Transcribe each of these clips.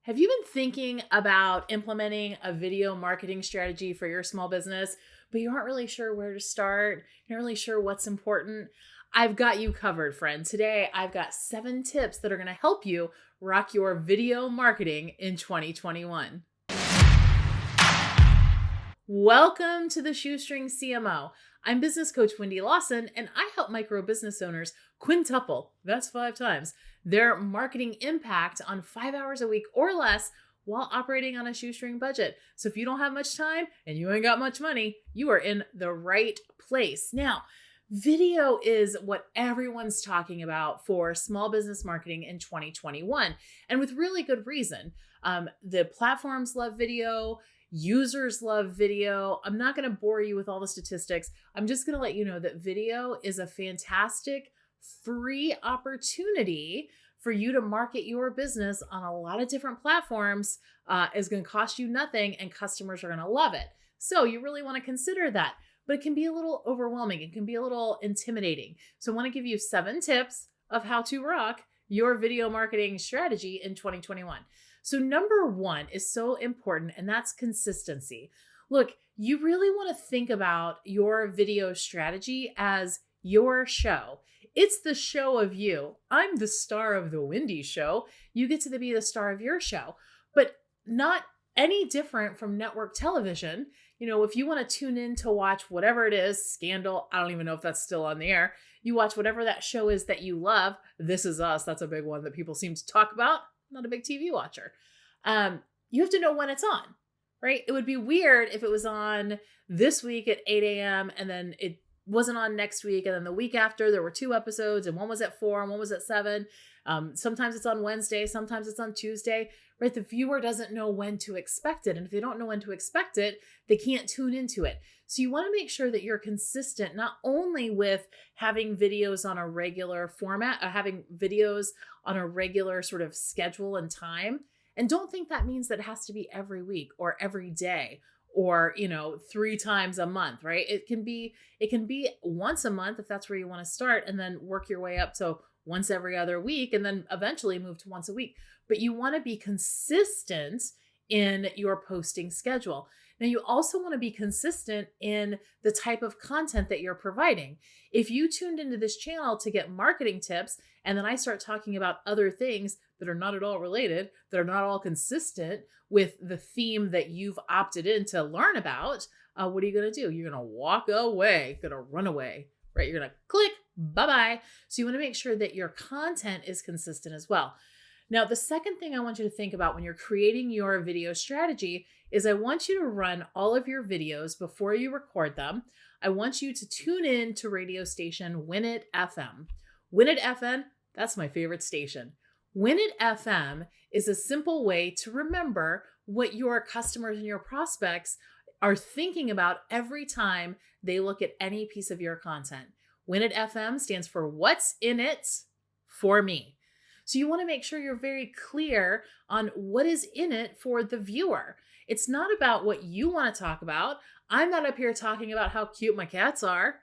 Have you been thinking about implementing a video marketing strategy for your small business, but you aren't really sure where to start? You're not really sure what's important? I've got you covered, friend. Today, I've got 7 tips that are going to help you rock your video marketing in 2021. Welcome to the Shoestring CMO. I'm business coach Wendy Lawson, and I help micro business owners quintuple, that's 5 times, their marketing impact on 5 hours a week or less while operating on a shoestring budget. So if you don't have much time and you ain't got much money, you are in the right place. Now, video is what everyone's talking about for small business marketing in 2021, and with really good reason. The platforms love video. Users love video. I'm not going to bore you with all the statistics. I'm just going to let you know that video is a fantastic free opportunity for you to market your business on a lot of different platforms. Is going to cost you nothing and customers are going to love it. So you really want to consider that, but it can be a little overwhelming. It can be a little intimidating. So I want to give you 7 tips of how to rock your video marketing strategy in 2021. So number 1 is so important, and that's consistency. Look, you really want to think about your video strategy as your show. It's the show of you. I'm the star of the Wendy show. You get to be the star of your show, but not any different from network television. You know, if you want to tune in to watch whatever it is, Scandal, I don't even know if that's still on the air. You watch whatever that show is that you love. This Is Us. That's a big one that people seem to talk about. I'm not a big TV watcher. You have to know when it's on, right? It would be weird if it was on this week at 8 a.m. and then it wasn't on next week. And then the week after there were 2 episodes and one was at 4 and one was at 7. Sometimes it's on Wednesday. Sometimes it's on Tuesday, right? The viewer doesn't know when to expect it. And if they don't know when to expect it, they can't tune into it. So you want to make sure that you're consistent, not only with having videos on a regular format, having videos on a regular sort of schedule and time. And don't think that means that it has to be every week or every day or, 3 times a month, right? It can be once a month if that's where you want to start, and then work your way up to once every other week, and then eventually move to once a week. But you want to be consistent in your posting schedule. Now, you also want to be consistent in the type of content that you're providing. If you tuned into this channel to get marketing tips, and then I start talking about other things that are not at all related, that are not all consistent with the theme that you've opted in to learn about, what are you going to do? You're going to walk away, going to run away, right? You're going to click, bye-bye. So you want to make sure that your content is consistent as well. Now, the second thing I want you to think about when you're creating your video strategy is I want you to run all of your videos before you record them. I want you to tune in to radio station Winit FM. Winit FM, that's my favorite station. Winit FM is a simple way to remember what your customers and your prospects are thinking about every time they look at any piece of your content. Winit FM stands for What's in It for Me. So you want to make sure you're very clear on what is in it for the viewer. It's not about what you want to talk about. I'm not up here talking about how cute my cats are,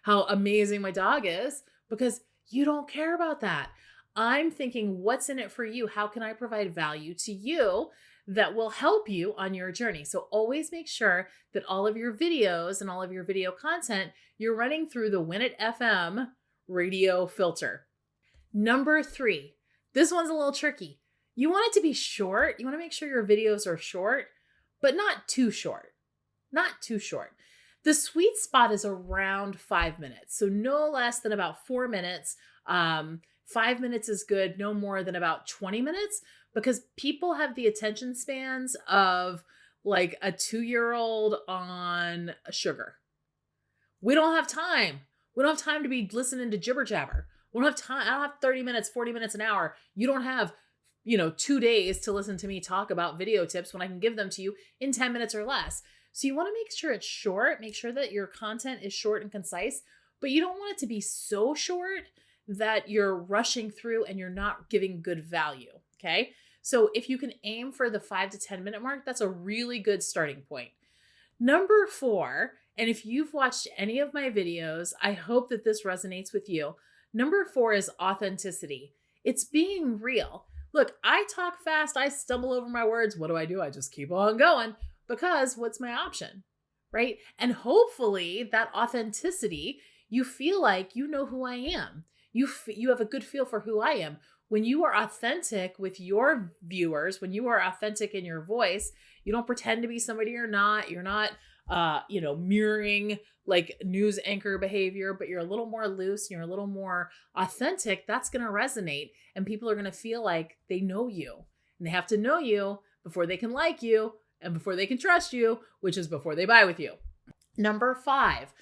how amazing my dog is, because you don't care about that. I'm thinking, what's in it for you? How can I provide value to you that will help you on your journey? So always make sure that all of your videos and all of your video content, you're running through the Winit FM radio filter. Number 3, this one's a little tricky. You want it to be short. You want to make sure your videos are short, but not too short. Not too short. The sweet spot is around 5 minutes. So no less than about 4 minutes. 5 minutes is good, no more than about 20 minutes, because people have the attention spans of like a 2-year-old on sugar. We don't have time. We don't have time to be listening to jibber jabber. We don't have time. I don't have 30 minutes, 40 minutes, an hour. You don't have, 2 days to listen to me talk about video tips when I can give them to you in 10 minutes or less. So you want to make sure it's short, make sure that your content is short and concise, but you don't want it to be so short that you're rushing through and you're not giving good value. Okay. So if you can aim for the 5 to 10 minute mark, that's a really good starting point. Number 4, and if you've watched any of my videos, I hope that this resonates with you. Number 4 is authenticity. It's being real. Look, I talk fast, I stumble over my words. What do? I just keep on going because what's my option? Right? And hopefully that authenticity, you feel like you know who I am. You have a good feel for who I am. When you are authentic with your viewers, when you are authentic in your voice, you don't pretend to be somebody you're not. You're not mirroring like news anchor behavior, but you're a little more loose and you're a little more authentic. That's going to resonate and people are going to feel like they know you, and they have to know you before they can like you and before they can trust you, which is before they buy with you. Number 5,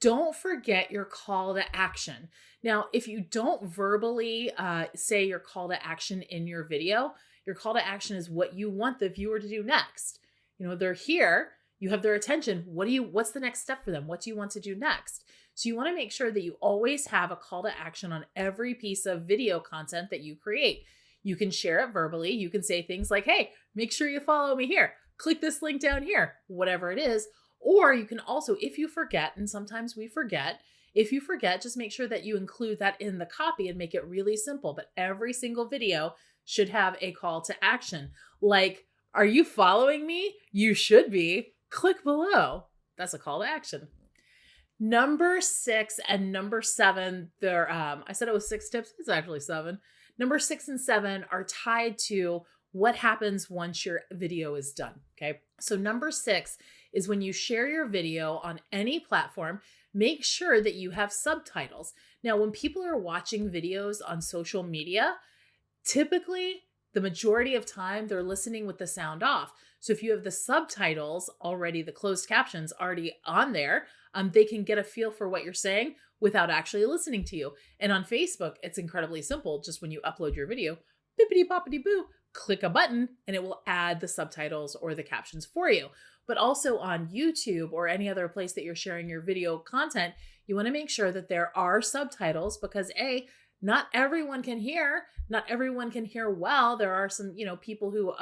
don't forget your call to action. Now, if you don't verbally say your call to action in your video, your call to action is what you want the viewer to do next. They're here, you have their attention. What's the next step for them? What do you want to do next? So you want to make sure that you always have a call to action on every piece of video content that you create. You can share it verbally. You can say things like, hey, make sure you follow me here. Click this link down here, whatever it is. Or you can also, if you forget, and sometimes we forget, if you forget, just make sure that you include that in the copy and make it really simple. But every single video should have a call to action. Like, are you following me? You should be. Click below. That's a call to action. Number 6 and number 7, I said it was 6 tips. It's actually 7. Number 6 and 7 are tied to what happens once your video is done. Okay. So number 6 is when you share your video on any platform, make sure that you have subtitles. Now, when people are watching videos on social media, typically the majority of time they're listening with the sound off. So if you have the subtitles already, the closed captions already on there, they can get a feel for what you're saying without actually listening to you. And on Facebook, it's incredibly simple. Just when you upload your video, bippity boppity boo, click a button and it will add the subtitles or the captions for you. But also on YouTube or any other place that you're sharing your video content, you want to make sure that there are subtitles because not everyone can hear. Not everyone can hear well. There are some, people who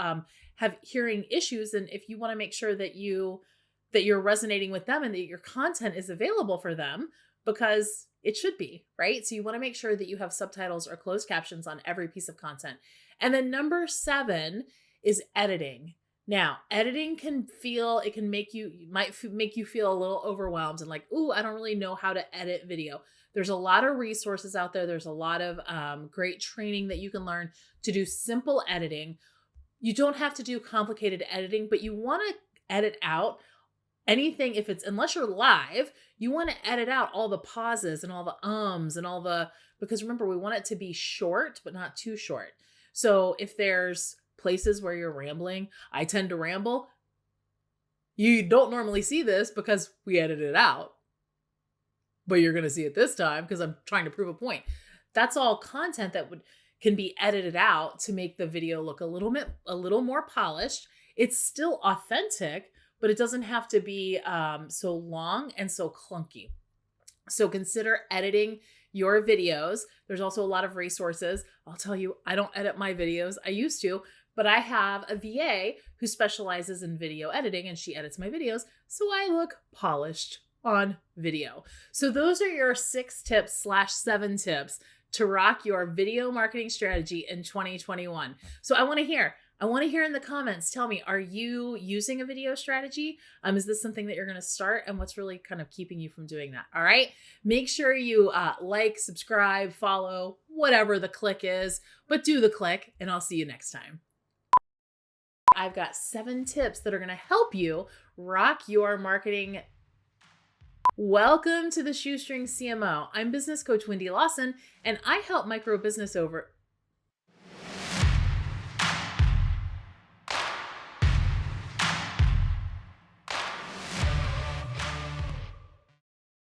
have hearing issues. And if you want to make sure that you're resonating with them and that your content is available for them, because it should be, right? So you want to make sure that you have subtitles or closed captions on every piece of content. And then number 7 is editing. Now, editing make you feel a little overwhelmed and like, ooh, I don't really know how to edit video. There's a lot of resources out there. There's a lot of great training that you can learn to do simple editing. You don't have to do complicated editing, but you want to edit out anything unless you're live, you want to edit out all the pauses and all the ums and because remember, we want it to be short, but not too short. So if there's places where you're rambling, I tend to ramble. You don't normally see this because we edited it out, but you're going to see it this time because I'm trying to prove a point. That's all content that can be edited out to make the video look a little more polished. It's still authentic, but it doesn't have to be so long and so clunky. So consider editing your videos. There's also a lot of resources. I'll tell you, I don't edit my videos. I used to, but I have a VA who specializes in video editing and she edits my videos. So I look polished on video. So those are your 6 tips / 7 tips to rock your video marketing strategy in 2021. So I want to hear in the comments, tell me, are you using a video strategy? Is this something that you're going to start? And what's really kind of keeping you from doing that? All right. Make sure you like, subscribe, follow, whatever the click is, but do the click and I'll see you next time. I've got 7 tips that are going to help you rock your marketing. Welcome to the Shoestring CMO. I'm business coach Wendy Lawson, and I help micro business